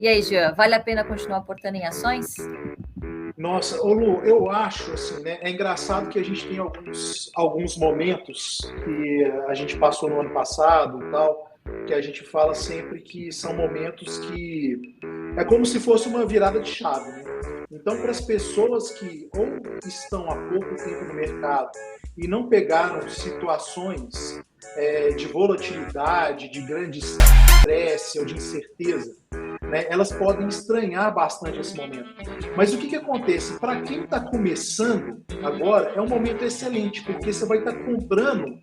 E aí, Jean, vale a pena continuar aportando em ações? Nossa, ô Lu, eu acho assim, né? É engraçado que a gente tem alguns momentos que a gente passou no ano passado e tal, que a gente fala sempre que são momentos que é como se fosse uma virada de chave, né? Então, para as pessoas que ou estão há pouco tempo no mercado e não pegaram situações de volatilidade, de grande estresse ou de incerteza, né, elas podem estranhar bastante esse momento. Mas o que acontece? Para quem está começando agora, é um momento excelente, porque você vai estar comprando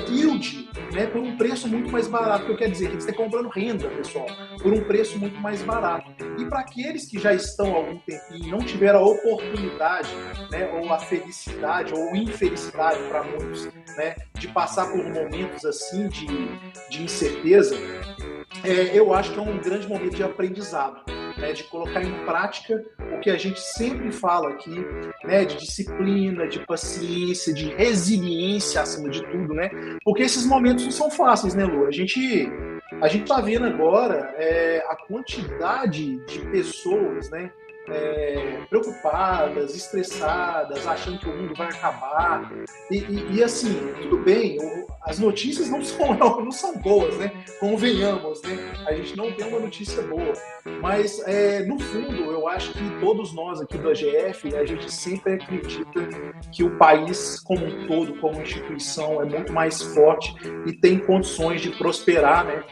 yield, né, por um preço muito mais barato. O que eu quero dizer? Que você está comprando renda, pessoal, por um preço muito mais barato. E para aqueles que já estão há algum tempinho e não tiveram a oportunidade, né, ou a felicidade, ou infelicidade para muitos, né, de passar por momentos assim de incerteza, eu acho que é um grande momento de aprendizado, né, de colocar em prática o que a gente sempre fala aqui, né, de disciplina, de paciência, de resiliência acima de tudo, né? Porque esses momentos não são fáceis, né, Lu? A gente está vendo agora a quantidade de pessoas, né, preocupadas, estressadas, achando que o mundo vai acabar. E assim, tudo bem, as notícias não são boas, né? Convenhamos, né? A gente não tem uma notícia boa. Mas, no fundo, eu acho que todos nós aqui do AGF, a gente sempre acredita que o país como um todo, como instituição, é muito mais forte e tem condições de prosperar, né?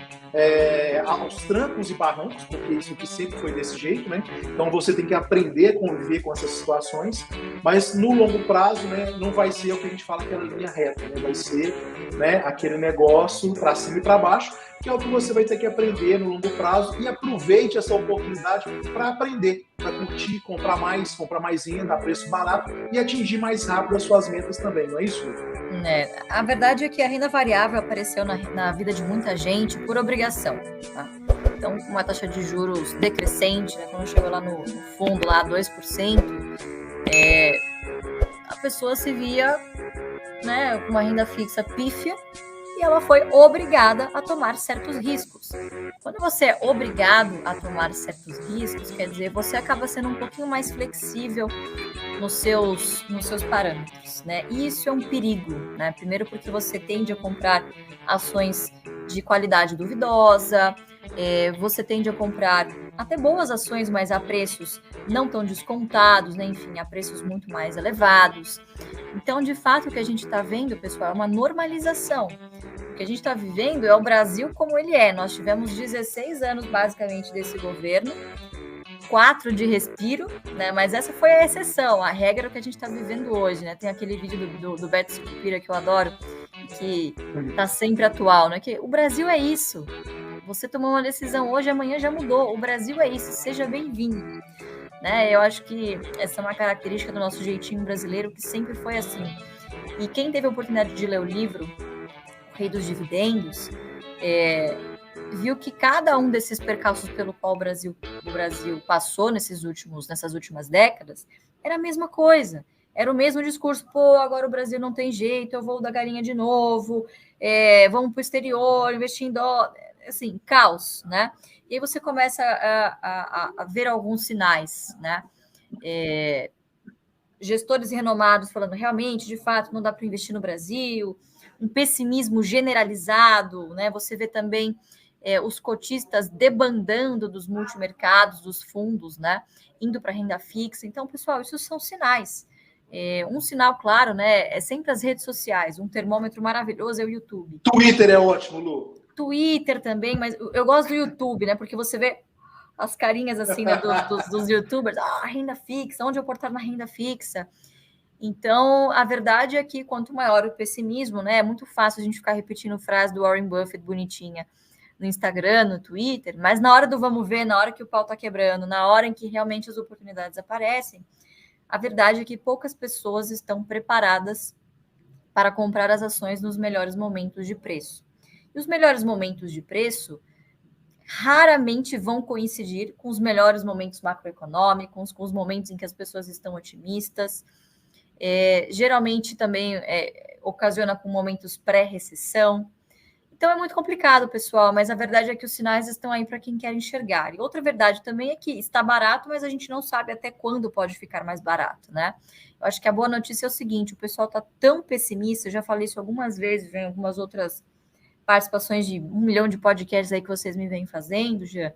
Aos trancos e barrancos, porque isso que sempre foi desse jeito, né? Então você tem que aprender a conviver com essas situações, mas no longo prazo, né, não vai ser o que a gente fala aquela linha reta, né? Vai ser, né, aquele negócio para cima e para baixo, que é o que você vai ter que aprender no longo prazo, e aproveite essa oportunidade para aprender, para curtir, comprar mais renda a preço barato e atingir mais rápido as suas metas também, não é isso? A verdade é que a renda variável apareceu na vida de muita gente por obrigação. Tá? Então, com uma taxa de juros decrescente, né, quando chegou lá no fundo, lá 2%, a pessoa se via, né, com uma renda fixa pífia, e ela foi obrigada a tomar certos riscos. Quando você é obrigado a tomar certos riscos, quer dizer, você acaba sendo um pouquinho mais flexível nos seus parâmetros, né? E isso é um perigo, né? Primeiro porque você tende a comprar ações de qualidade duvidosa, você tende a comprar até boas ações, mas a preços não tão descontados, né? Enfim, a preços muito mais elevados. Então, de fato, o que a gente está vendo, pessoal, é uma normalização. O que a gente está vivendo é o Brasil como ele é. Nós tivemos 16 anos, basicamente, desse governo, 4 de respiro, né? Mas essa foi a exceção. A regra é o que a gente está vivendo hoje, né? Tem aquele vídeo do Beto Sucupira que eu adoro, que está sempre atual, né? Que o Brasil é isso. Você tomou uma decisão hoje, amanhã já mudou. O Brasil é isso. Seja bem-vindo. Né? Eu acho que essa é uma característica do nosso jeitinho brasileiro, que sempre foi assim. E quem teve a oportunidade de ler o livro O Rei dos Dividendos, viu que cada um desses percalços pelo qual o Brasil passou nessas últimas décadas era a mesma coisa. Era o mesmo discurso, agora o Brasil não tem jeito, eu vou da galinha de novo, vamos para o exterior, investir em dólar, assim, caos, né? E aí você começa a ver alguns sinais, né? Gestores renomados falando, realmente, de fato, não dá para investir no Brasil, um pessimismo generalizado, né? Você vê também os cotistas debandando dos multimercados, dos fundos, né? Indo para renda fixa. Então, pessoal, isso são sinais. Um sinal claro, né? É sempre as redes sociais. Um termômetro maravilhoso é o YouTube. Twitter é ótimo, Lu. Twitter também, mas eu gosto do YouTube, né? Porque você vê as carinhas assim, né, dos youtubers, renda fixa, onde eu aportar na renda fixa. Então, a verdade é que quanto maior o pessimismo, né, é muito fácil a gente ficar repetindo frase do Warren Buffett bonitinha no Instagram, no Twitter, mas na hora do vamos ver, na hora que o pau tá quebrando, na hora em que realmente as oportunidades aparecem, a verdade é que poucas pessoas estão preparadas para comprar as ações nos melhores momentos de preço. E os melhores momentos de preço raramente vão coincidir com os melhores momentos macroeconômicos, com os momentos em que as pessoas estão otimistas. Geralmente também ocasiona com momentos pré-recessão. Então é muito complicado, pessoal, mas a verdade é que os sinais estão aí para quem quer enxergar. E outra verdade também é que está barato, mas a gente não sabe até quando pode ficar mais barato, né? Eu acho que a boa notícia é o seguinte, o pessoal está tão pessimista, eu já falei isso algumas vezes, em algumas outras participações de 1 milhão de podcasts aí que vocês me vêm fazendo, já,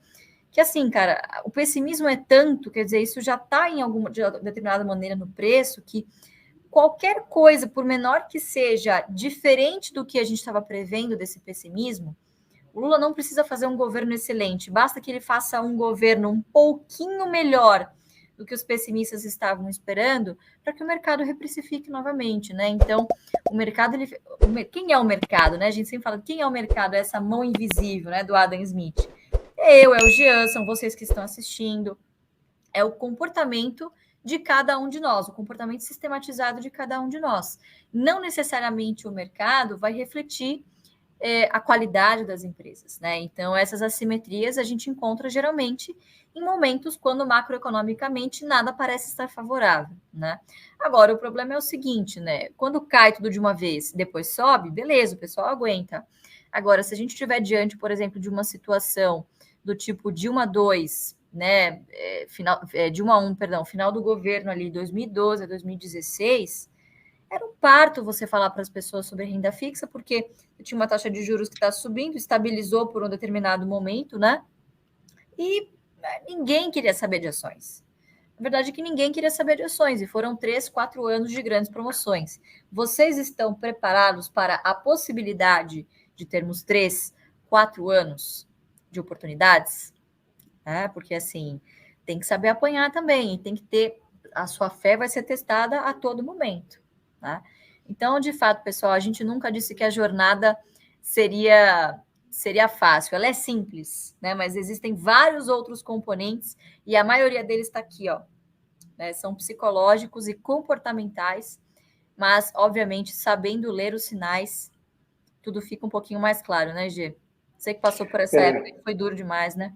que assim, cara, o pessimismo é tanto, quer dizer, isso já está em alguma de determinada maneira no preço, que qualquer coisa, por menor que seja, diferente do que a gente estava prevendo desse pessimismo, o Lula não precisa fazer um governo excelente, basta que ele faça um governo um pouquinho melhor do que os pessimistas estavam esperando, para que o mercado reprecifique novamente, né? Então, o mercado, quem é o mercado, né? A gente sempre fala, quem é o mercado? É essa mão invisível, né, do Adam Smith. É eu, é o Jean, são vocês que estão assistindo, é o comportamento de cada um de nós, o comportamento sistematizado de cada um de nós. Não necessariamente o mercado vai refletir a qualidade das empresas, né? Então, essas assimetrias a gente encontra geralmente em momentos quando macroeconomicamente nada parece estar favorável, né? Agora, o problema é o seguinte, né? Quando cai tudo de uma vez e depois sobe, beleza, o pessoal aguenta. Agora, se a gente estiver diante, por exemplo, de uma situação do tipo Dilma 2, né? Dilma 1, perdão, final do governo ali, 2012 a 2016, era um parto você falar para as pessoas sobre renda fixa, porque tinha uma taxa de juros que está subindo, estabilizou por um determinado momento, né? E ninguém queria saber de ações. A verdade é que ninguém queria saber de ações, e foram 3, 4 anos de grandes promoções. Vocês estão preparados para a possibilidade de termos 3, 4 anos de oportunidades? Porque, assim, tem que saber apanhar também, e tem que ter... A sua fé vai ser testada a todo momento. Tá? Então, de fato, pessoal, a gente nunca disse que a jornada seria fácil. Ela é simples, né? Mas existem vários outros componentes e a maioria deles está aqui, ó. Né? São psicológicos e comportamentais, mas, obviamente, sabendo ler os sinais, tudo fica um pouquinho mais claro, né, Gê? Você que passou por essa época, foi duro demais, né?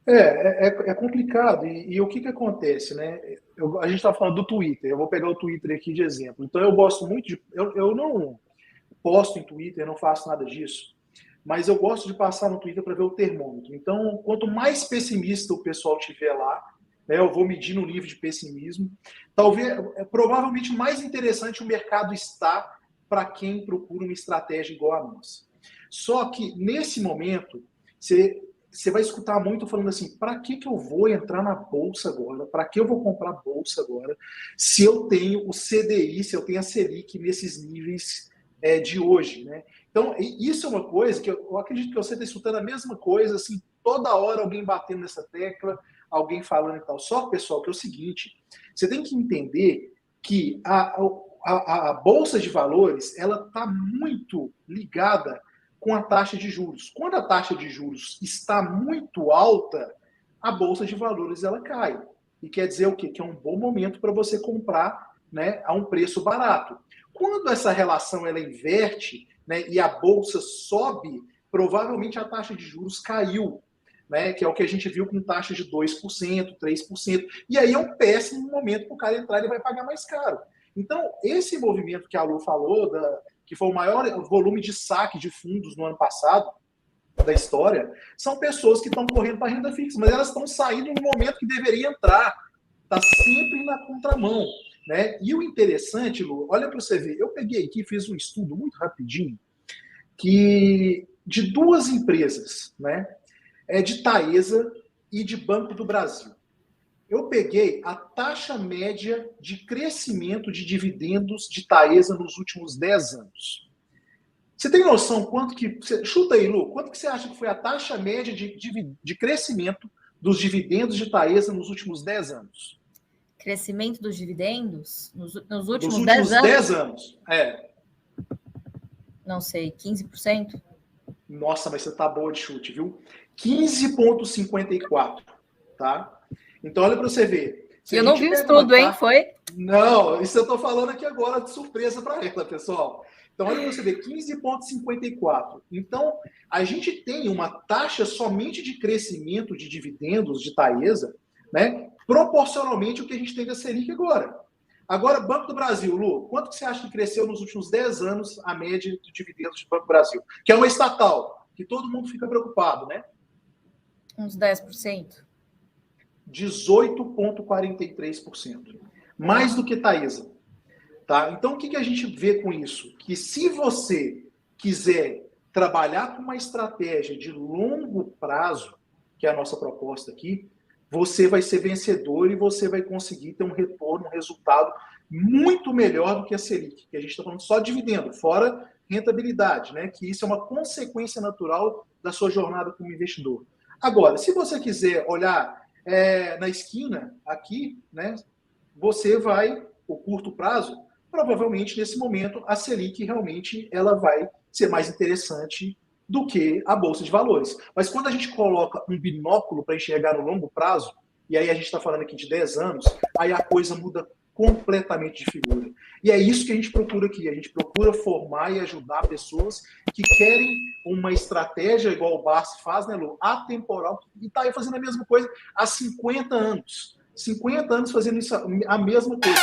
É complicado. E o que acontece, né? A gente está falando do Twitter. Eu vou pegar o Twitter aqui de exemplo. Então, eu gosto muito de... Eu não posto em Twitter, não faço nada disso, mas eu gosto de passar no Twitter para ver o termômetro. Então, quanto mais pessimista o pessoal tiver lá, né, eu vou medir no nível de pessimismo. Talvez, provavelmente mais interessante o mercado está para quem procura uma estratégia igual a nossa. Só que, nesse momento, você vai escutar muito falando assim, para que eu vou entrar na Bolsa agora? Para que eu vou comprar Bolsa agora? Se eu tenho o CDI, se eu tenho a Selic nesses níveis de hoje, né? Então, isso é uma coisa que eu acredito que você está escutando a mesma coisa, assim, toda hora alguém batendo nessa tecla, alguém falando e tal. Só, pessoal, que é o seguinte, você tem que entender que a Bolsa de Valores, ela está muito ligada com a taxa de juros. Quando a taxa de juros está muito alta, a Bolsa de Valores ela cai. E quer dizer o quê? Que é um bom momento para você comprar, né, a um preço barato. Quando essa relação ela inverte, né, e a Bolsa sobe, provavelmente a taxa de juros caiu, né, que é o que a gente viu com taxa de 2%, 3%. E aí é um péssimo momento para o cara entrar, ele vai pagar mais caro. Então, esse movimento que a Lu falou, que foi o maior volume de saque de fundos no ano passado, da história, são pessoas que estão correndo para a renda fixa, mas elas estão saindo no momento que deveria entrar. Está sempre na contramão. Né? E o interessante, Lu, olha para você ver, eu peguei aqui, fiz um estudo muito rapidinho, que de 2 empresas, né, de Taesa e de Banco do Brasil. Eu peguei a taxa média de crescimento de dividendos de Taesa nos últimos 10 anos. Você tem noção quanto que... Chuta aí, Lu, quanto que você acha que foi a taxa média de crescimento dos dividendos de Taesa nos últimos 10 anos? Crescimento dos dividendos nos últimos 10 anos? 10 anos, Não sei, 15%? Nossa, mas você tá boa de chute, viu? 15,54, tá? Então, olha para você ver. Eu não vi o estudo, hein? Foi? Não, isso eu tô falando aqui agora de surpresa para ela, pessoal. Então, olha para você ver, 15,54. Então, a gente tem uma taxa somente de crescimento de dividendos de Taesa, né? Proporcionalmente ao que a gente tem da Selic agora. Agora, Banco do Brasil, Lu, quanto que você acha que cresceu nos últimos 10 anos a média de dividendos do Banco do Brasil? Que é uma estatal, que todo mundo fica preocupado, né? Uns 10%. 18,43%. Mais do que Taesa. Tá? Então, o que a gente vê com isso? Que se você quiser trabalhar com uma estratégia de longo prazo, que é a nossa proposta aqui, você vai ser vencedor e você vai conseguir ter um retorno, um resultado muito melhor do que a Selic, que a gente está falando só de dividendo, fora rentabilidade, né? Que isso é uma consequência natural da sua jornada como investidor. Agora, se você quiser olhar na esquina aqui, né? Você vai, o curto prazo, provavelmente nesse momento a Selic realmente ela vai ser mais interessante do que a Bolsa de Valores. Mas quando a gente coloca um binóculo para enxergar no longo prazo, e aí a gente está falando aqui de 10 anos, aí a coisa muda completamente de figura. E é isso que a gente procura aqui. A gente procura formar e ajudar pessoas que querem uma estratégia, igual o Barsi faz, né, Lu? Atemporal, e está aí fazendo a mesma coisa há 50 anos. 50 anos fazendo isso, a mesma coisa.